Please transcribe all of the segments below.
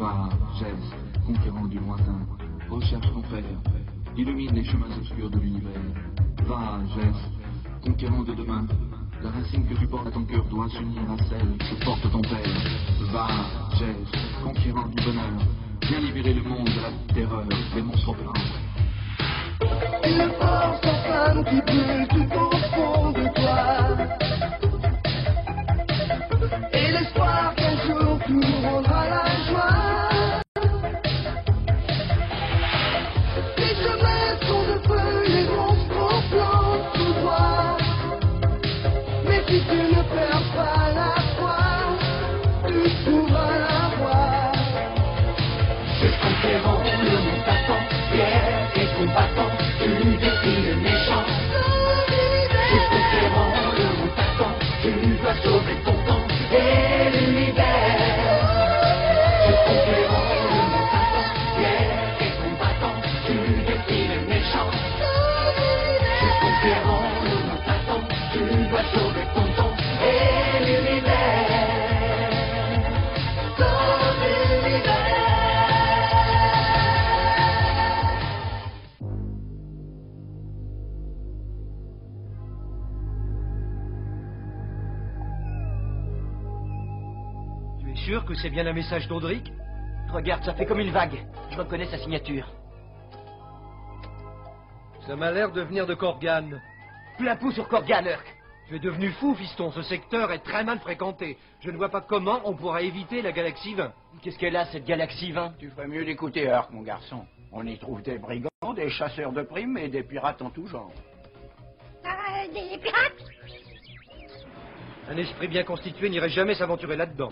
Va, geste, conquérant du lointain, recherche ton père, illumine les chemins obscurs de l'univers. Va, geste, conquérant de demain, la racine que tu portes à ton cœur doit s'unir à celle que porte ton père. Va, geste, conquérant du bonheur, viens libérer le monde de la terreur des monstres blancs. Une force en flamme qui brûle tout au fond de toi, et l'espoir qu'un jour tout rendra la joie. Les chemins sont de feu, les monstres au flanc tout droit, mais si tu ne perds pas la foi, tu trouveras la voie. Je conquérant le monde t'attend, fier et combattant, tu défies le méchant. Je conquérant le monde t'attend, tu dois sauver ton temps et l'univers. Je conquérant le monde t'attend, fier et combattant, tu défies le méchant. Je conquérant le monde t'attend, tu dois sauver ton temps et l'univers. Sûr que c'est bien un message d'Audric? Regarde, ça fait comme une vague. Je reconnais sa signature. Ça m'a l'air de venir de Corgan. Plein pot sur Corgan, Urk. Tu es devenu fou, fiston. Ce secteur est très mal fréquenté. Je ne vois pas comment on pourra éviter la galaxie 20. Qu'est-ce qu'elle a, cette galaxie 20? Tu ferais mieux d'écouter Urk, mon garçon. On y trouve des brigands, des chasseurs de primes et des pirates en tout genre. Des pirates? Un esprit bien constitué n'irait jamais s'aventurer là-dedans.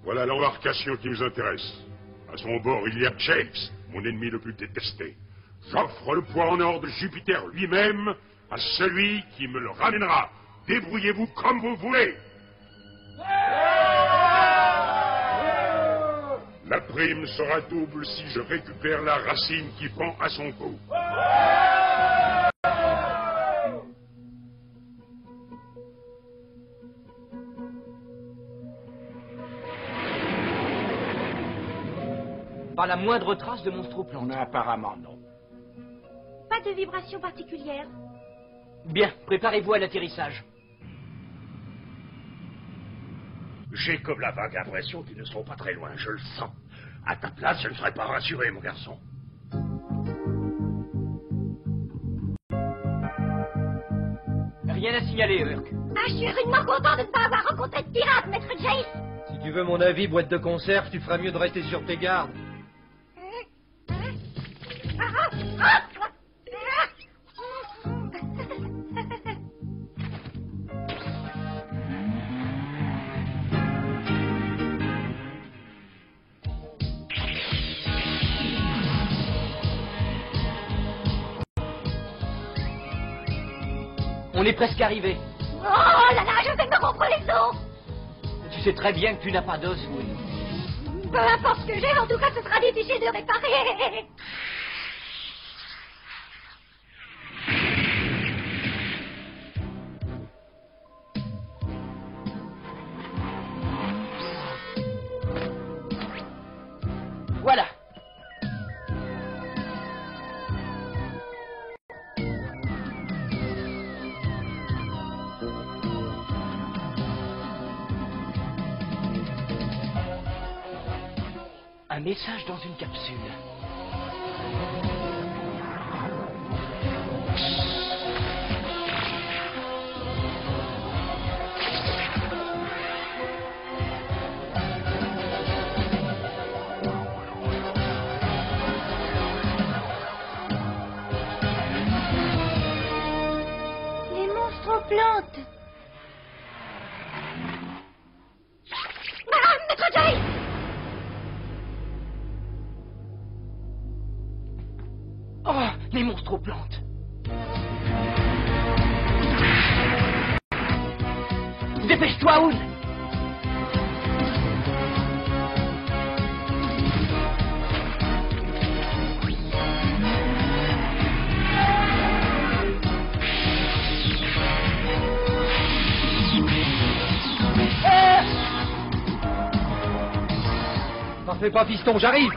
Voilà l'embarcation qui nous intéresse. À son bord, il y a James, mon ennemi le plus détesté. J'offre le poids en or de Jupiter lui-même à celui qui me le ramènera. Débrouillez-vous comme vous voulez. La prime sera double si je récupère la racine qui pend à son cou. Pas la moindre trace de monstroplan. Apparemment, non. Pas de vibration particulière. Bien, préparez-vous à l'atterrissage. J'ai comme la vague impression qu'ils ne seront pas très loin, je le sens. À ta place, je ne serais pas rassuré, mon garçon. Rien à signaler, Urk. Ah, je suis rudement content de ne pas avoir rencontré de pirate, maître Jace. Si tu veux mon avis, boîte de conserve, tu feras mieux de rester sur tes gardes. On est presque arrivé. Oh là là, je vais me rompre les os. Tu sais très bien que tu n'as pas d'os, oui. Peu importe ce que j'ai, en tout cas, ce sera difficile de réparer. Voilà. Un message dans une capsule. Les monstres plantes. Ah, maître Jace! Oh, les monstroplantes. Dépêche-toi, Oun. T'en fais pas, piston, j'arrive.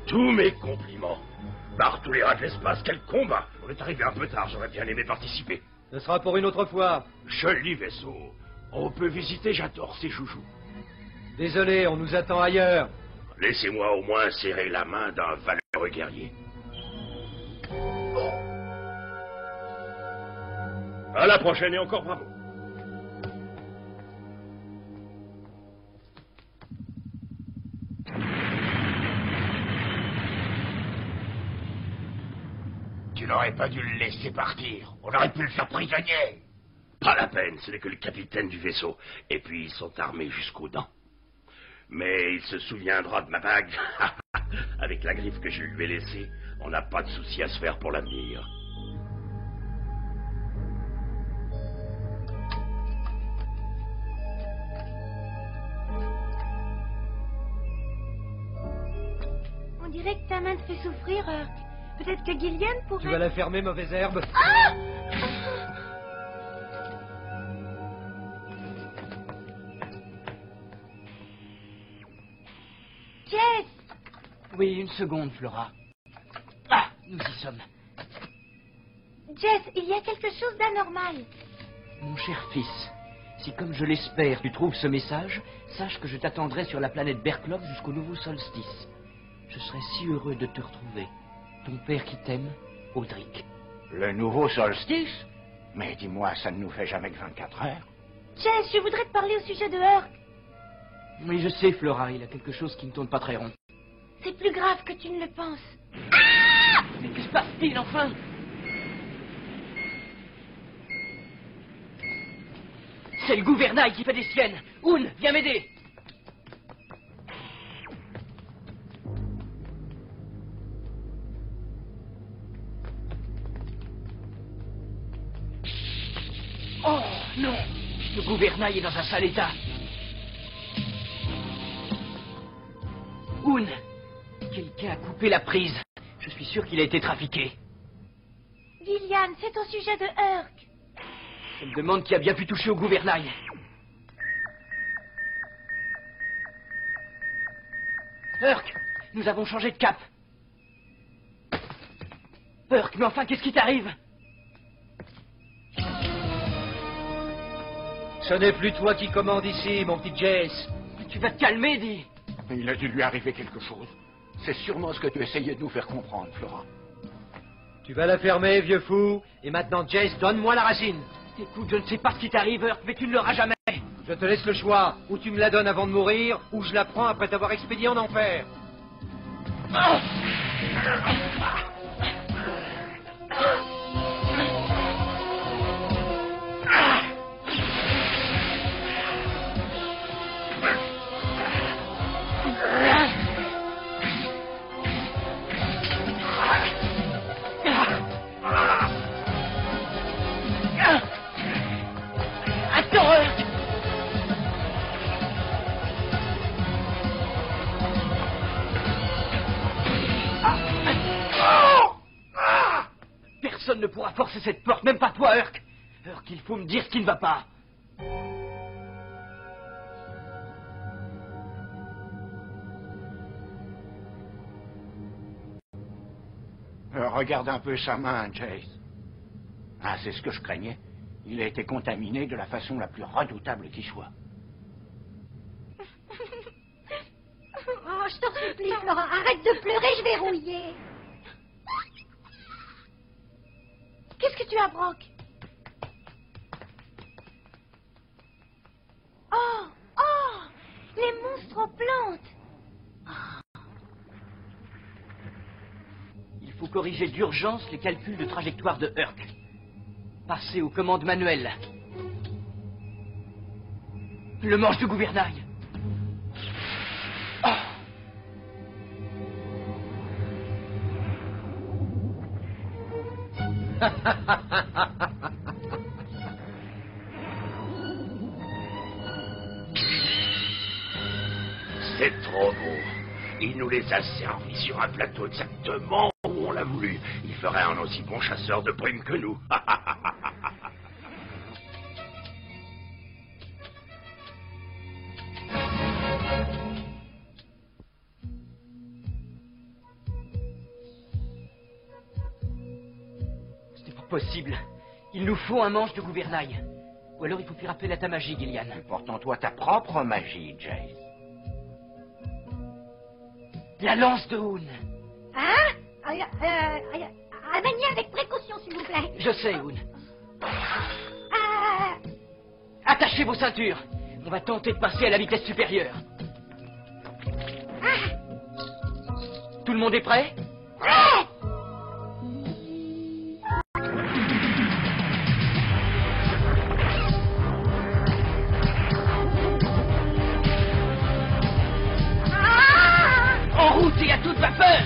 Tous mes compliments. Par tous les rats de l'espace, quel combat! On est arrivé un peu tard, j'aurais bien aimé participer. Ce sera pour une autre fois. Joli vaisseau. On peut visiter, j'adore ces joujoux. Désolé, on nous attend ailleurs. Laissez-moi au moins serrer la main d'un valeureux guerrier. À la prochaine et encore bravo. Tu n'aurais pas dû le laisser partir. On aurait pu le faire prisonnier. Pas la peine, ce n'est que le capitaine du vaisseau. Et puis ils sont armés jusqu'aux dents. Mais il se souviendra de ma bague. Avec la griffe que je lui ai laissée, on n'a pas de souci à se faire pour l'avenir. On dirait que ta main te fait souffrir, Hurk. Peut-être que Gillian pourrait... Tu vas la fermer, mauvaise herbe. Ah! Jess! Oui, une seconde, Flora. Ah, nous y sommes. Jess, il y a quelque chose d'anormal. Mon cher fils, si comme je l'espère, tu trouves ce message, sache que je t'attendrai sur la planète Berklov jusqu'au nouveau solstice. Je serai si heureux de te retrouver. Ton père qui t'aime, Audric. Le nouveau solstice? Mais dis-moi, ça ne nous fait jamais que 24 heures. Jess, je voudrais te parler au sujet de Hurk. Oui, je sais, Flora, il a quelque chose qui ne tourne pas très rond. C'est plus grave que tu ne le penses. Mais que se passe-t-il, enfin? C'est le gouvernail qui fait des siennes. Oun, viens m'aider. Oh, non. Le gouvernail est dans un sale état. Oun, quelqu'un a coupé la prise. Je suis sûr qu'il a été trafiqué. Gillian, c'est au sujet de Hurk. Je me demande qui a bien pu toucher au gouvernail. Hurk, nous avons changé de cap. Hurk, mais enfin, qu'est-ce qui t'arrive? Ce n'est plus toi qui commande ici, mon petit Jess. Tu vas te calmer, dis. Il a dû lui arriver quelque chose. C'est sûrement ce que tu essayais de nous faire comprendre, Flora. Tu vas la fermer, vieux fou. Et maintenant, Jess, donne-moi la racine. Écoute, je ne sais pas ce qui t'arrive, Hurk, mais tu ne l'auras jamais. Je te laisse le choix. Ou tu me la donnes avant de mourir, ou je la prends après t'avoir expédié en enfer. Attends, Hurk. Personne ne pourra forcer cette porte, même pas toi, Hurk. Hurk, il faut me dire ce qui ne va pas. Regarde un peu sa main, Jace. Ah, c'est ce que je craignais. Il a été contaminé de la façon la plus redoutable qui soit. Oh, je t'en supplie, Flora, arrête de pleurer, je vais rouiller. Qu'est-ce que tu as, Brock? Oh, oh, les monstres aux plantes. Il faut corriger d'urgence les calculs de trajectoire de Herc. Passer aux commandes manuelles. Le manche du gouvernail. Oh. C'est trop beau. Il nous les a servis sur un plateau exactement où on l'a voulu. Il ferait un aussi bon chasseur de primes que nous. C'est pas possible. Il nous faut un manche de gouvernail. Ou alors il faut faire appel à ta magie, Gillian. Porte-en-toi ta propre magie, Jace. La lance de Hoon. Hein? Maniez avec précaution, s'il vous plaît. Je sais, Hoon. Ah, Attachez vos ceintures. On va tenter de passer à la vitesse supérieure. Tout le monde est prêt? ouais. En route et à toute vapeur!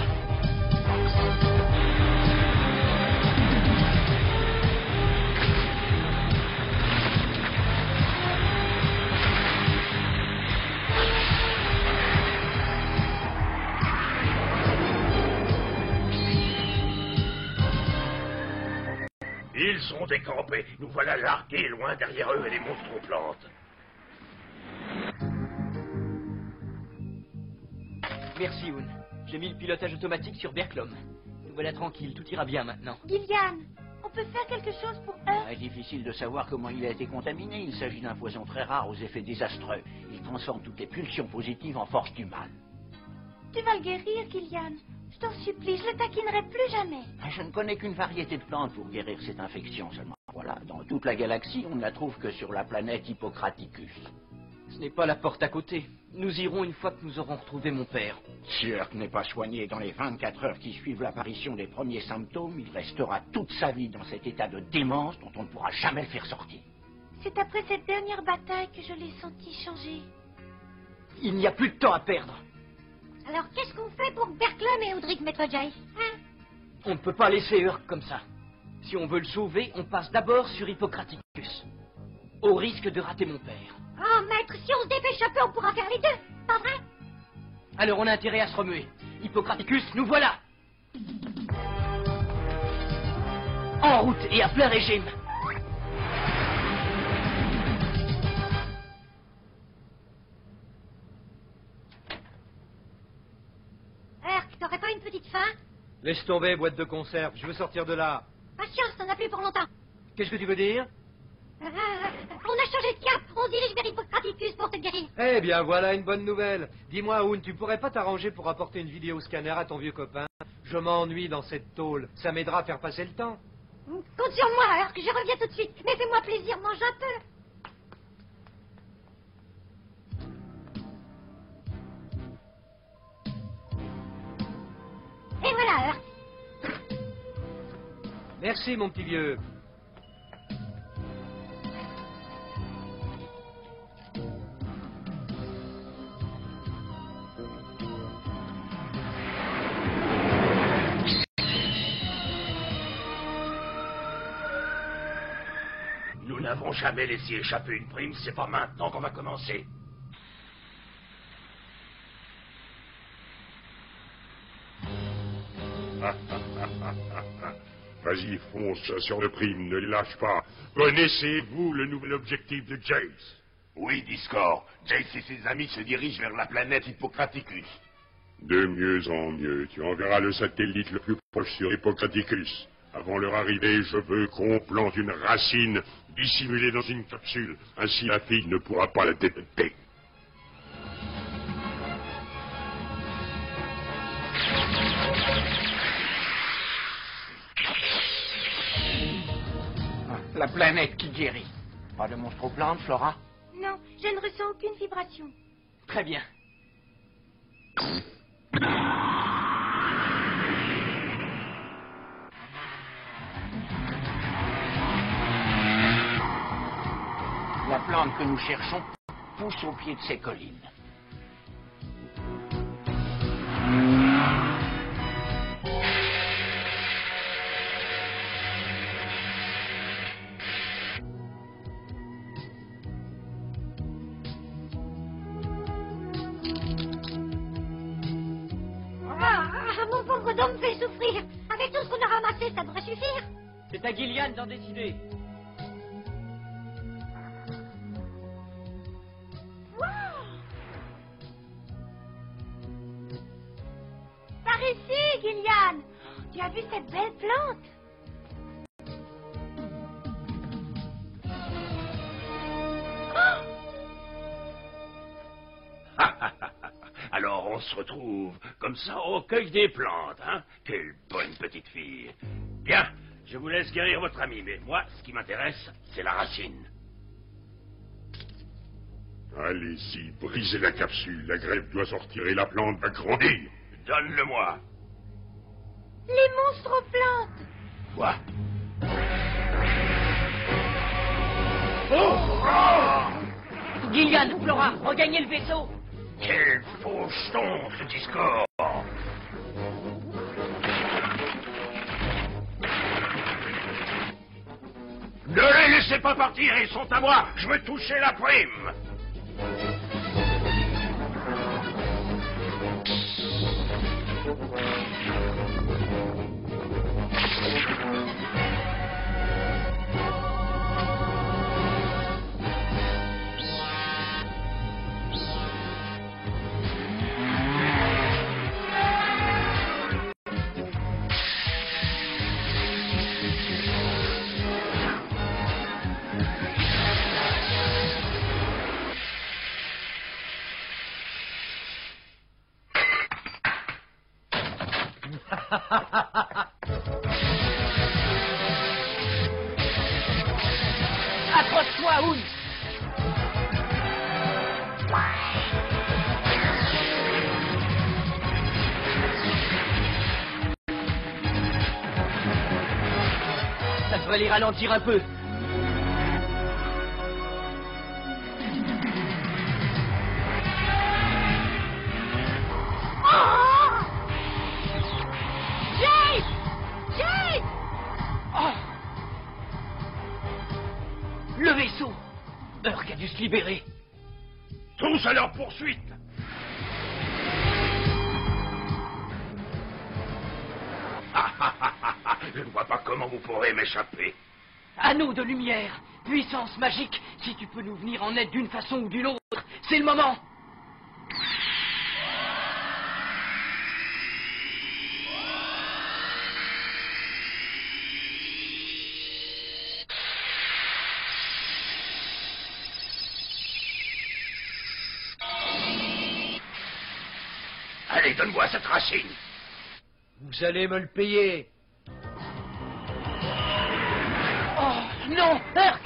Ils sont décampés. Nous voilà largués loin derrière eux et les monstres aux plantes. Merci, Hoon. J'ai mis le pilotage automatique sur Berklom. Nous voilà tranquilles, tout ira bien maintenant. Gillian, on peut faire quelque chose pour eux? C'est difficile de savoir comment il a été contaminé. Il s'agit d'un poison très rare aux effets désastreux. Il transforme toutes les pulsions positives en force du mal. Tu vas le guérir, Gillian. Je t'en supplie, je le taquinerai plus jamais. Je ne connais qu'une variété de plantes pour guérir cette infection seulement. Voilà, dans toute la galaxie, on ne la trouve que sur la planète Hippocraticus. Ce n'est pas la porte à côté. Nous irons une fois que nous aurons retrouvé mon père. Si Herc n'est pas soigné dans les 24 heures qui suivent l'apparition des premiers symptômes, il restera toute sa vie dans cet état de démence dont on ne pourra jamais le faire sortir. C'est après cette dernière bataille que je l'ai senti changer. Il n'y a plus de temps à perdre. Alors qu'est-ce qu'on fait pour Berklom et Audric, Maître Jace? Hein? On ne peut pas laisser Herc comme ça. Si on veut le sauver, on passe d'abord sur Hippocraticus. Au risque de rater mon père. Oh, Maître, si on se dépêche un peu, on pourra faire les deux. Pas vrai? Alors on a intérêt à se remuer. Hippocraticus, nous voilà. En route et à plein régime. Herc, t'aurais pas une petite faim? Laisse tomber, boîte de conserve. Je veux sortir de là. Patience, t'en as plus pour longtemps. Qu'est-ce que tu veux dire? On a changé de cap. On se dirige vers Hippocraticus pour te guérir. Eh bien, voilà une bonne nouvelle. Dis-moi, Hoon, tu pourrais pas t'arranger pour apporter une vidéo scanner à ton vieux copain? Je m'ennuie dans cette tôle. Ça m'aidera à faire passer le temps. Compte sur moi, Herc, je reviens tout de suite. Mais fais-moi plaisir, mange un peu. Et voilà, Herc. Merci, mon petit vieux. Nous n'avons jamais laissé échapper une prime. C'est pas maintenant qu'on va commencer. Vas-y, fonce, chasseur de primes, ne les lâche pas. Connaissez-vous le nouvel objectif de Jace? Oui, Discord. Jace et ses amis se dirigent vers la planète Hippocraticus. De mieux en mieux. Tu enverras le satellite le plus proche sur Hippocraticus. Avant leur arrivée, je veux qu'on plante une racine dissimulée dans une capsule. Ainsi, la fille ne pourra pas la détecter. la planète qui guérit. Pas de monstre aux plantes, Flora? Non, je ne ressens aucune vibration. Très bien. La plante que nous cherchons pousse au pied de ces collines. Mon pauvre dos me fait souffrir. Avec tout ce qu'on a ramassé, ça devrait suffire. C'est à Gillian d'en décider. Par ici, Gillian. Tu as vu cette belle plante? Alors on se retrouve comme ça au cueil des plantes, hein? Quelle bonne petite fille. Bien, je vous laisse guérir votre ami, mais moi, ce qui m'intéresse, c'est la racine. Allez-y, brisez la capsule. La grève doit sortir et la plante va grandir. Donne-le-moi. Les monstres aux plantes. Quoi? Gillian, Flora, regagnez le vaisseau. Quel faux jeton, ce Discord! Ne les laissez pas partir, ils sont à moi! Je veux toucher la prime! Accroche-toi, Hound. Ça devrait les ralentir un peu. Le vaisseau! Urk a dû se libérer. Tous à leur poursuite! Je ne vois pas comment vous pourrez m'échapper. Anneau de lumière, puissance magique, si tu peux nous venir en aide d'une façon ou d'une autre, c'est le moment! Allez, donne-moi cette racine. Vous allez me le payer. Oh, non, Urk!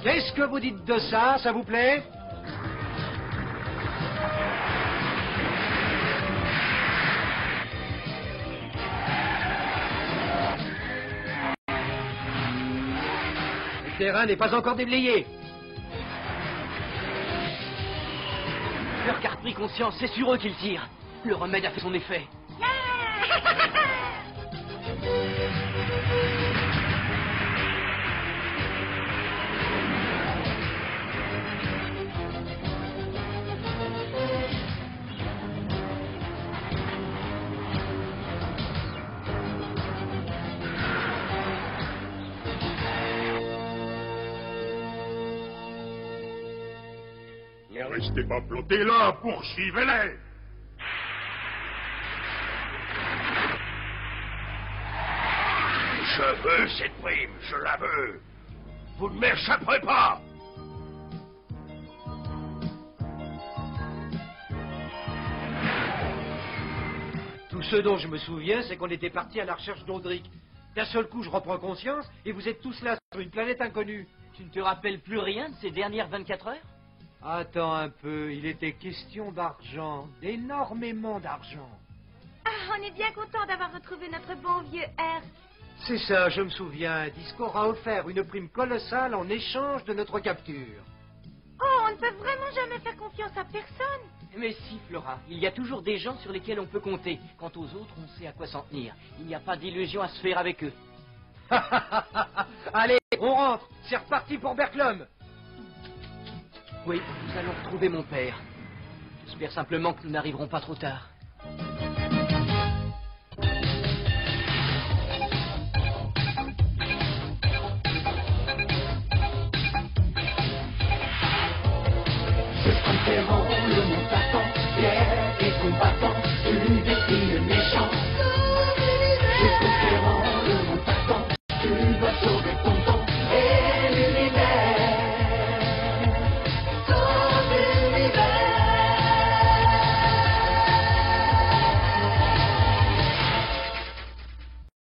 Qu'est-ce que vous dites de ça, ça vous plaît? Le terrain n'est pas encore déblayé. Urk a repris conscience, c'est sur eux qu'il tire. Le remède a fait son effet. Ne restez pas plantés là, poursuivez-les! Je veux cette prime, je la veux. Vous ne m'échapperez pas. Tout ce dont je me souviens, c'est qu'on était parti à la recherche d'Audric. D'un seul coup, je reprends conscience et vous êtes tous là sur une planète inconnue. Tu ne te rappelles plus rien de ces dernières 24 heures? Attends un peu, il était question d'argent, d'énormément d'argent. Ah, on est bien content d'avoir retrouvé notre bon vieux Herc. C'est ça, je me souviens. Discord a offert une prime colossale en échange de notre capture. Oh, on ne peut vraiment jamais faire confiance à personne. Mais si, Flora, il y a toujours des gens sur lesquels on peut compter. Quant aux autres, on sait à quoi s'en tenir. Il n'y a pas d'illusion à se faire avec eux. Allez, on rentre. C'est reparti pour Berklum. Oui, nous allons retrouver mon père. J'espère simplement que nous n'arriverons pas trop tard.